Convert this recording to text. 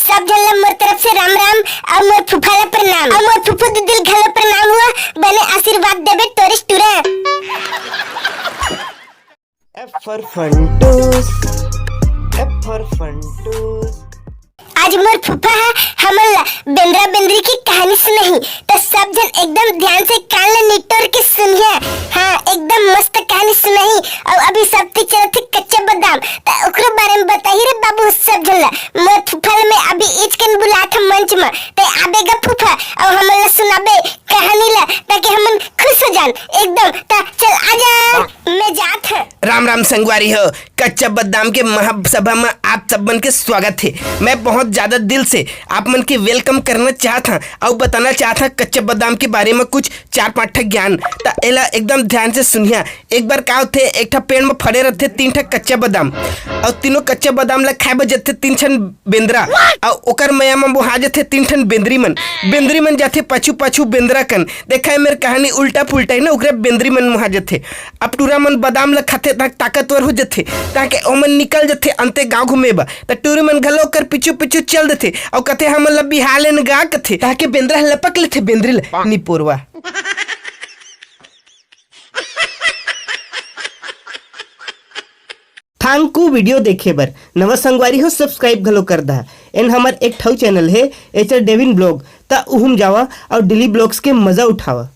सब जन ला मोर तरफ से राम राम और मोर फुफा ला प्रणाम और मोर फुफू दिल घलो प्रणाम हुआ बने आशीर्वाद देबे तोरिस टुरा। F for Funtos. F for Funtos. आज मोर फुफा है हमला बेंद्रा बेंद्री की कहानी सुनाही तो सब जन एकदम ध्यान से कान ला निटोर के सुनिए। हाँ एकदम मस्त कहानी सुनाही और अभी सब ती चलत थे कच्चा बादाम तो ओकरो बारे में बताही रे बाबू सब जन ला। मोर फुफा में अभी इचकन बुलात मंच में ते आबेगा फुफा और हमला सुनाबे कहानी ला ताकि हमन खुश हो जान एकदम ता चल आजा मैं जात है। राम राम संगवारी हो, कच्चा बादाम के महासभा में आप सब मन के स्वागत है। मैं बहुत ज्यादा दिल से आप मन के वेलकम करना चाहता और बताना चाहता कच्चे बादाम के बारे में कुछ 4-5 ज्ञान ता एला एकदम ध्यान से सुनिया। एक बार का होते एक ठा पेड़ में फड़े रहते 3 ठा कच्चा बादाम और तीनों कच्चा बादाम ला खाए बजे 3 ठन बेंद्रा और ओकर मया में बुहा जथे 3 ठन बेंद्री मन जाथे पाछू पाछू बेंद्रा कन। देखा है मेरे कहानी उल्टा पुल्टा है ना, ओकरे बेंद्री मन मुहा जथे। अब टूरा मन बादाम ला खाते ताकतवर हो जथे ताकि ओमन निकल जथे अंते गांव घूमेबा त टूरी मन घलो कर पिछु पिछु चल देथे और कथे हमन ला बिहाले न गा कथे ताकि बेंद्रा लपक लेथे बेंद्री ला निपोरवा। थैंक वीडियो देखे बर नवा संगवारी हो सब्सक्राइब घलो कर दा। एन हमर एक ठौ चैनल है एचर डेविन ब्लॉग ता उहुम जावा और डेली ब्लॉग्स के मजा उठावा।